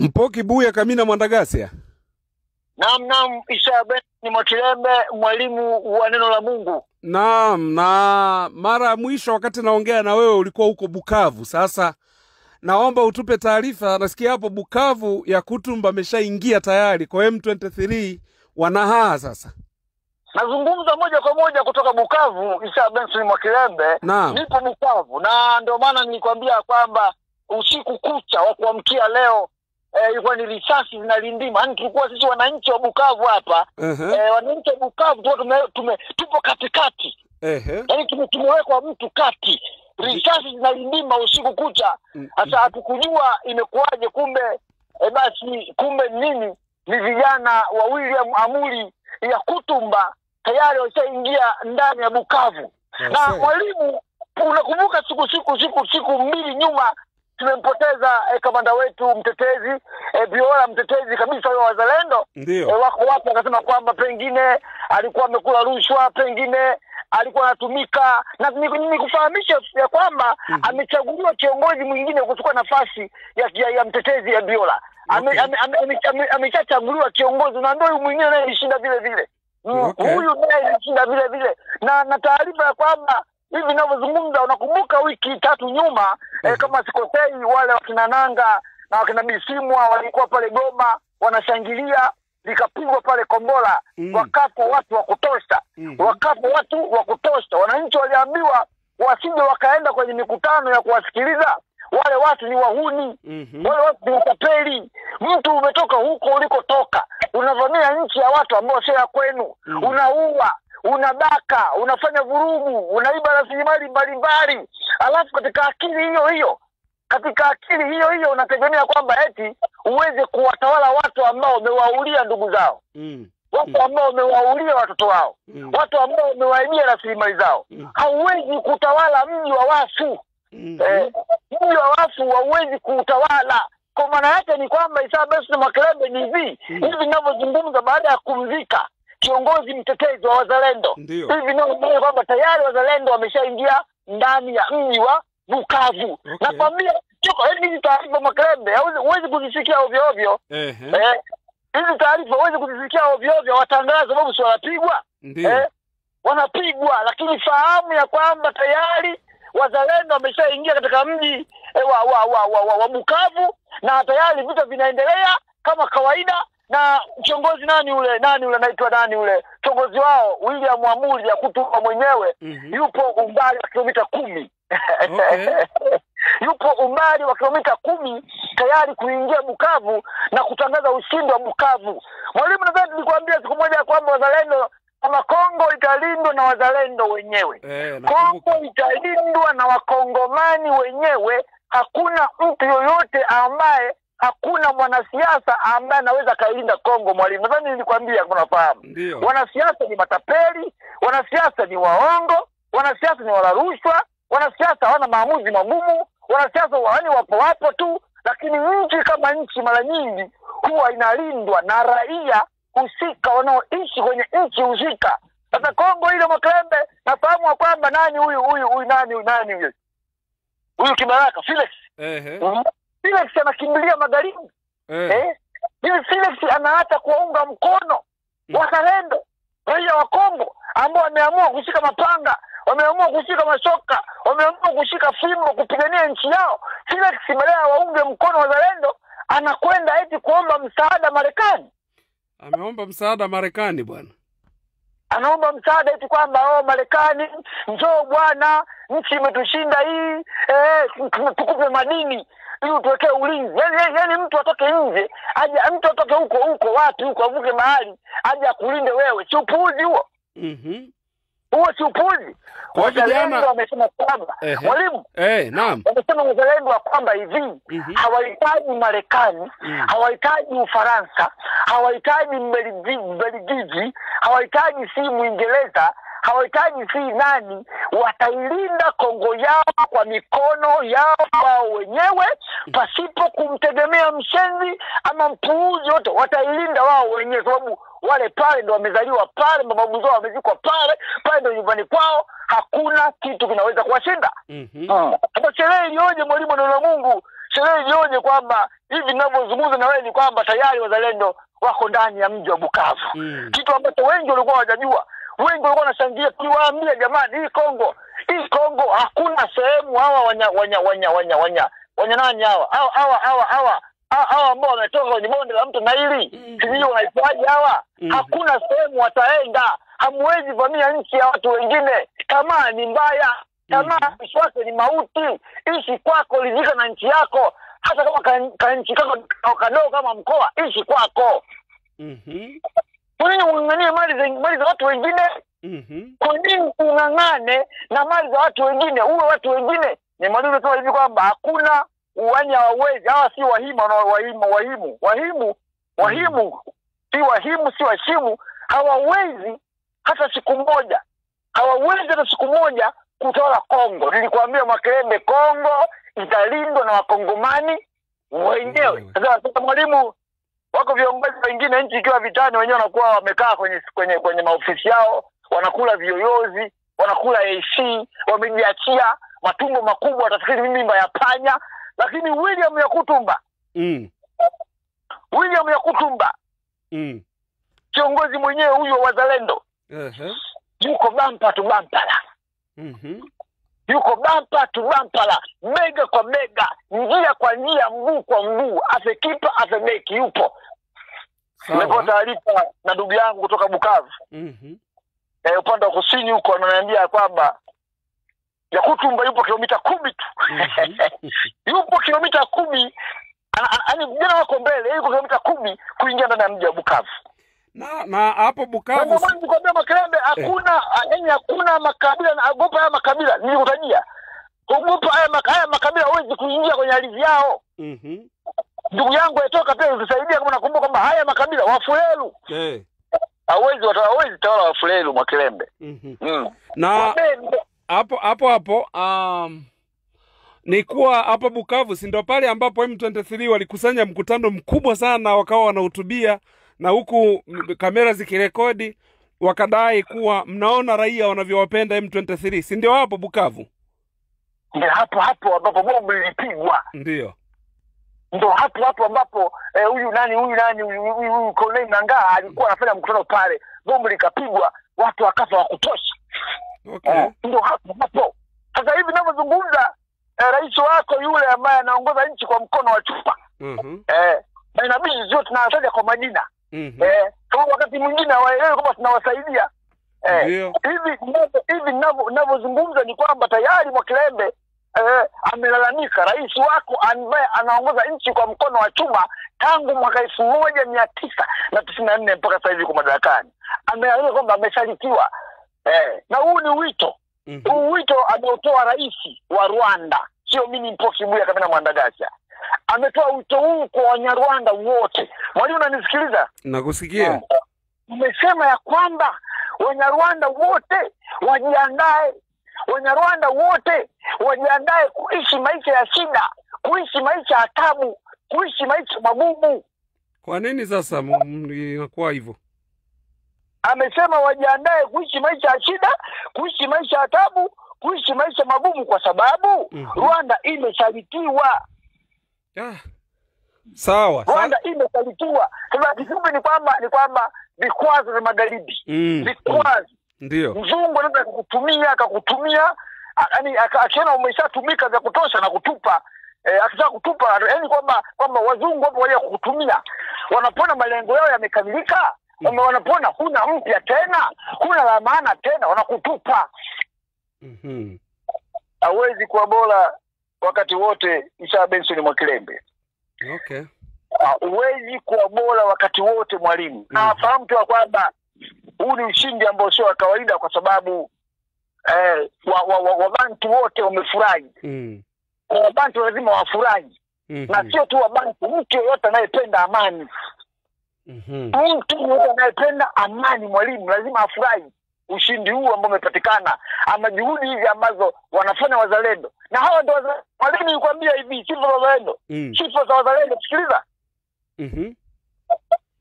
Mpoki Buya Kamina Mwandagasia. Naam, Isa Ben ni Mwakilembe, mwalimu wa neno la Mungu. Naam, na mara mwisho wakati naongea na wewe ulikuwa huko Bukavu. Sasa naomba utupe taarifa. Nasikia hapo Bukavu ya Kutumba ameshaingia tayari kwa M23 wanahaa sasa. Nazungumza moja kwa moja kutoka Bukavu, Isa Benson Mwakilembe. Nipo Bukavu na ndio maana nilikwambia kwamba usiku kucha wa kuamkia leo ilikuwa ni risasi zinalindima. Yaani tulikuwa sisi wananchi wa Bukavu hapa. Wananchi wa Bukavu tupo katikati. Yaani tumewekwa mtu kati. Risasi zinalindima usiku kucha. Hata hatukujua imekuwaje, kumbe nini? Ni vijana wa William Amuri ya Kutumba tayari washaingia ndani ya Bukavu. Na mwalimu, unakumbuka siku mbili nyuma tumempoteza kamanda wetu mtetezi Biola, mtetezi kabisa wa wazalendo. Wako watu wakasema kwamba pengine alikuwa amekula rushwa, pengine alikuwa anatumika, na nikufahamisha ya kwamba amechaguliwa kiongozi mwingine kuchukua nafasi ya mtetezi ya Biola. Amechaguliwa kiongozi na ndio mwingine naye alishinda vile vile. Huyu naye alishinda vile vile. Na taarifa ya kwamba hivi ninavyozungumza, unakumbuka wiki 3 nyuma kama sikosei, wale wakina Nanga na wakina Bisimwa walikuwa pale Goma wanashangilia, likapigwa pale Kombola, wakapo watu wa kutosha. Wananchi waliambiwa wasije wakaenda kwenye mikutano ya kuwasikiliza. Wale watu ni wahuni, wale watu ni utapeli. Mtu umetoka huko ulikotoka, unavamia nchi ya watu ambao sio ya kwenu, unaua, unabaka, unafanya vurugu, unaiba rasilimali mbalimbali. Alafu katika akili hiyo unategemea kwamba eti uweze kuwatawala watu ambao wamewaulia ndugu zao. Watu ambao wamewaulia watoto wao. Watu ambao wamewaibia rasilimali zao. Hauwezi kutawala mji wa wafu. Mji wa wafu hauwezi kutawala. Kwa maana yake ni kwamba Isa Benson Mwakilembe ni hivi ninavyozungumza, baada ya kumzika kiongozi mtetezi wa wazalendo, hivi ndio kwamba tayari wazalendo wameshaingia ndani ya mji wa Bukavu. Nakwambia hizi taarifa Mwakilembe huwezi kuzisikia ovyo ovyo. Hizi taarifa huwezi kuzisikia ovyo ovyo, watangaza sababu si wanapigwa. Wanapigwa, lakini fahamu ya kwamba tayari wazalendo wameshaingia katika mji wa Bukavu na tayari vita vinaendelea kama kawaida. Na kiongozi nani ule kiongozi wao William Amuri ya Kutumba mwenyewe yupo umbali wa kilomita 10. Yupo umbali wa kilomita 10 tayari kuingia Bukavu na kutangaza ushindi wa Bukavu. Mwalimu, nadhani nilikwambia siku moja kwamba wazalendo kama Kongo italindwa na wazalendo wenyewe. Kongo italindwa na wakongomani wenyewe. Hakuna mtu yoyote ambaye, hakuna mwanasiasa ambaye anaweza kailinda Kongo, mwalimu. Nadhani nilikwambia, unafahamu. Wanasiasa ni matapeli, wanasiasa ni waongo, wanasiasa ni wala rushwa, wanasiasa hawana maamuzi magumu, wanasiasa wapo tu. Lakini nchi kama nchi mara nyingi huwa inalindwa na raia husika wanaoishi kwenye nchi husika. Sasa Kongo ile Mwakilembe, nafahamu kwamba nani huyu Kibaraka Felix. Felix anakimbilia magharibi. Felix anaacha kuunga mkono wazalendo, raia wa Kongo ambao wameamua kushika mapanga, wameamua kushika mashoka, wameamua kushika fimbo kupigania nchi yao. Felix badala waunge mkono wazalendo anakwenda eti kuomba msaada Marekani. Ameomba msaada Marekani bwana. Anaomba msaada eti kwamba Marekani, njoo bwana, nchi imetushinda hii, tukupe madini ili tuwekee ulinzi. Yaani mtu atoke nje, mtu atoke huko watu huko avuke mahali aje akulinde wewe. Si upuuzi huo? Huo si upuuzi. Wazalendo wamesema kwamba mwalimu, naam, wamesema wazalendo kwamba hivi hawahitaji Marekani, hawahitaji Ufaransa, hawahitaji Belgiji, hawahitaji si Uingereza, hawahitaji si nani. Watailinda Kongo yao kwa mikono yao wao wenyewe, pasipo kumtegemea mshenzi ama mpuuzi yote. Watailinda wao wenyewe, sababu wale pale ndo wamezaliwa pale, mababu zao wamezikwa pale ndo nyumbani kwao. Hakuna kitu kinaweza kuwashinda. Hata sherehe ilioje mwalimu, neno la Mungu, sherehe ilioje kwamba hivi ninavyozungumza na wewe ni kwamba tayari wazalendo wako ndani ya mji wa Bukavu. Kitu ambacho wengi walikuwa hawajajua. Wengi walikuwa wanashangilia, tuliwaambia jamani, hii Kongo hakuna sehemu hawa wanya nani hawa ambao wametoka kwenye bonde la mto Naili. Sijui wanaifaje hawa. Hakuna sehemu wataenda. Hamwezi vamia nchi ya watu wengine. Tamaa ni mbaya. Tamaa wake ni mauti. Ishi kwako, ridhika na nchi yako. Hata kama nchi kako kadogo kama mkoa, ishi kwako. Kwa nini ung'ang'anie mali za watu wengine? Kwa nini ung'ang'ane na mali za watu wengine? Uwe watu wengine. Ni mwalimu tu hivi kwamba hakuna uwanya hawawezi. Hawa si wahimu si washimu. Hawawezi hata siku moja. Kutawala Kongo. Nilikwambia Makerembe, Kongo italindwa na wakongomani wenyewe. Sasa mwalimu, wako viongozi wengine nchi ikiwa vitani, wenyewe wanakuwa wamekaa kwenye maofisi yao, wanakula vioyozi, wanakula AC, wamejiachia matumbo makubwa, watafikiri mimba ya panya. Lakini William Yakutumba kiongozi mwenyewe huyo wazalendo, yuko bampa tu bampala. Yuko bampa tu bampala, mega kwa mega, njia kwa njia, mguu kwa mguu, afekipa afebeki yupo. Nimepata taarifa na ndugu yangu kutoka Bukavu. Upande wa kusini huko ananiambia kwamba Yakutumba yupo kilomita 10 tu. Yupo kilomita 10. Yaani vijana wako mbele, yuko kilomita 10 kuingia ndani ya mji wa Bukavu. Na hapo Bukavu nikwambia Makerembe, hakuna makabila na ogopa haya makabila nilikutajia. Ogopa haya makabila hawezi kuingia kwenye ardhi yao. Ndugu yangu atoka pia usaidia kama nakumbuka kwamba haya makabila Wafulelu. Hawezi tawala Wafulelu Makerembe. Na hapo ni kuwa hapa Bukavu si ndio pale ambapo M23 walikusanya mkutano mkubwa sana, wakawa wanahutubia na huku kamera zikirekodi, wakadai kuwa mnaona raia wanavyowapenda M23. Si ndio hapo Bukavu? Ndio hapo ambapo bomu lilipigwa. Ndio hapo ambapo huyu Colonel Nangaa alikuwa anafanya mkutano pale, bomu likapigwa, watu wakafa wa kutosha. Ndio hapo. Sasa hivi ninapozungumza, rais wako yule ambaye anaongoza nchi kwa mkono wa chupa. Na inabidi zote tunawataja kwa majina. Kwa wakati mwingine waelewe kwamba tunawasaidia. Hivi ninavyozungumza ni kwamba tayari Makerembe amelalamika rais wako ambaye anaongoza nchi kwa mkono wa chuma tangu mwaka 1994 mpaka sasa hivi kwa madarakani. Ameeleza kwamba amesalitiwa. Na huu ni wito. Huu wito ameutoa rais wa Rwanda. Sio mimi Mpoki Buya kama Mwandagacha. Ametoa wito huu kwa Wanyarwanda wote. Mwalimu unanisikiliza? Nakusikia. Umesema ya kwamba Wanyarwanda wote wajiandae. Wanyarwanda wote wajiandae kuishi maisha ya shida, kuishi maisha ya taabu, kuishi maisha magumu. Kwa nini sasa inakuwa hivyo? Amesema wajiandae kuishi maisha ya shida, kuishi maisha ya taabu, kuishi maisha magumu kwa sababu Rwanda imesalitiwa. Sawa. Rwanda imesalitiwa. Sasa kifupi ni kwamba vikwazo vya magharibi. Vikwazo. Ndio. Mzungu anataka akakutumia, yaani akiona umeshatumika vya kutosha na kutupa. Akitaka kutupa, yaani kwamba wazungu hapo waje kukutumia. Wanapona malengo yao yamekamilika, wanapona huna mpya tena, huna la maana tena, wanakutupa. Hawezi kuwa bora wakati wote Isa Benson Makerembe. Hawezi kuwa bora wakati wote mwalimu. Na fahamu tu kwamba huu ni ushindi ambao sio wa kawaida kwa sababu Wabantu wote wamefurahi. Wabantu lazima wafurahi. Na sio tu Wabantu, mtu yoyote anayependa amani. Mtu yoyote anayependa amani mwalimu lazima afurahi ushindi huu ambao umepatikana, ama juhudi hizi ambazo wanafanya wazalendo. Na hawa ndio mwalimu nikwambia hivi, sifa za wazalendo. Sifa za wazalendo, sikiliza.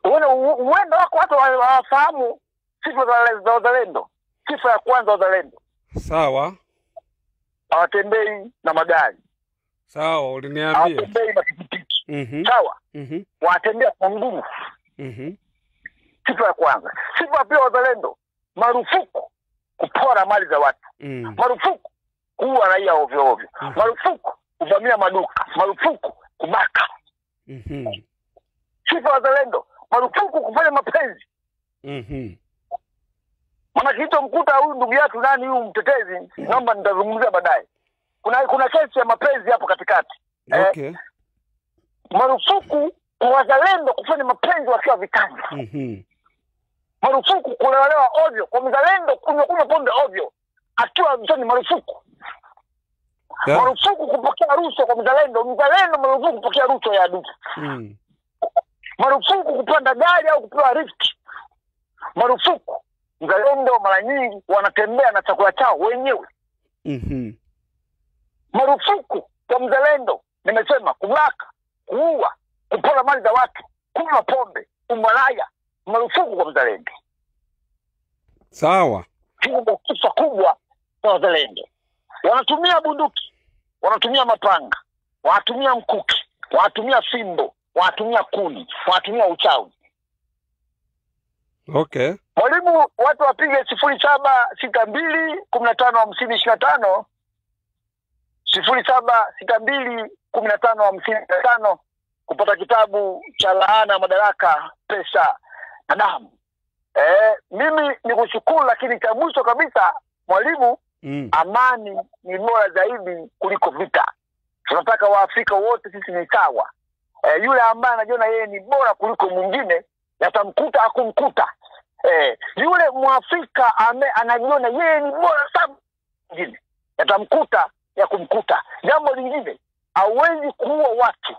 Uenda wako watu wafahamu sifa za wazalendo. Sifa ya kwanza wazalendo. Sawa. Hawatembei na magari. Sawa, uliniambia. Hawatembei na pikipiki. Sawa? Watembea kwa mguu. Sifa ya kwanza. Sifa ya pili, wazalendo, marufuku kupora mali za watu. Marufuku kuua raia ovyo ovyo. Marufuku kuvamia maduka. Marufuku kubaka. Sifa ya wazalendo, marufuku kufanya mapenzi. Maana kitu mkuta huyu ndugu yetu nani huyu mtetezi, naomba nitazungumzia baadaye. Kuna kesi ya mapenzi hapo katikati. Okay. Marufuku kwa wazalendo kufanya mapenzi wakiwa vitani. Marufuku kulelewa ovyo kwa mzalendo, kunywa pombe ovyo akiwa vitani, marufuku. Marufuku kupokea rushwa kwa mzalendo. Mzalendo marufuku kupokea rushwa ya adui. Marufuku kupanda gari au kupewa lift. Marufuku. Mzalendo mara nyingi wanatembea na chakula chao wenyewe. Marufuku kwa mzalendo, nimesema, kubaka, kuua, kupora mali za watu, kunywa pombe, umalaya. Marufuku kwa mzalendo. Sawa. Hiyo ndio kisa kubwa kwa wazalendo. Wanatumia bunduki, wanatumia mapanga, wanatumia mkuki, wanatumia fimbo, wanatumia kuni, wanatumia uchawi. Okay. Mwalimu, watu wapige 0762155025, 0762155025 kupata kitabu cha Laana, Madaraka, Pesa na Damu. Mimi nikushukuru, lakini cha mwisho kabisa mwalimu, amani ni bora zaidi kuliko vita. Tunataka Waafrika wote sisi ni sawa. Yule ambaye anajiona yeye ni bora kuliko mwingine, yatamkuta akumkuta. Yule Mwafrika anajiona yeye ni bora sana mwingine, yatamkuta ya kumkuta. Jambo lingine, hauwezi kuua watu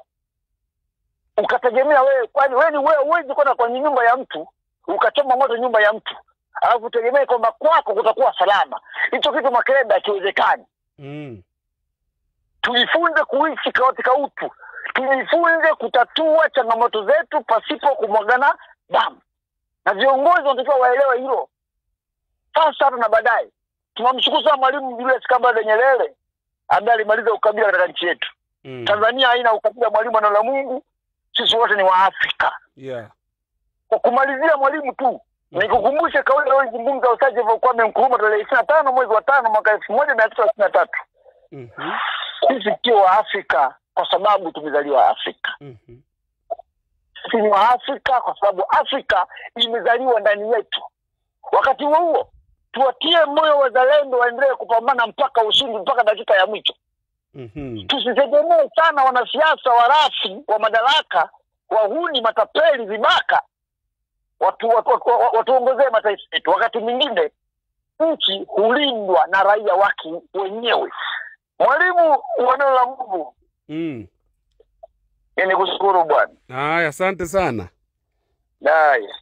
ukategemea wewe, kwani wewe huwezi kwenda kwenye nyumba ya mtu ukachoma moto nyumba ya mtu alafu tegemea kwamba kwako kutakuwa salama. Hicho kitu Makerebe hakiwezekani. Tujifunze kuishi katika utu. Tujifunze kutatua changamoto zetu pasipo kumwagana damu. Na viongozi wanatakiwa waelewe hilo. Sasa na baadaye. Tunamshukuru sana Mwalimu Julius Kambarage Nyerere ambaye alimaliza ukabila katika nchi yetu. Tanzania haina ukabila, Mwalimu, ana la Mungu. Sisi wote ni Waafrika. Kwa kumalizia mwalimu tu, nikukumbushe kauli aliyozungumza Osaje Kwame Nkrumah tarehe 25 mwezi wa 5 mwaka 1963. Sisi sio Waafrika kwa sababu tumezaliwa Afrika. Sisi ni Waafrika kwa sababu Afrika imezaliwa ndani yetu. Wakati huo tuwatie moyo wazalendo waendelee kupambana mpaka ushindi, mpaka dakika ya mwisho. Tusitegemee sana wanasiasa warafi wa madaraka, wahuni, matapeli, vibaka watuongozee mataifa yetu. Wakati mwingine nchi hulindwa na raia wake wenyewe. Mwalimu, neno la Mungu. Nikushukuru bwana. Haya, asante sana. Haya.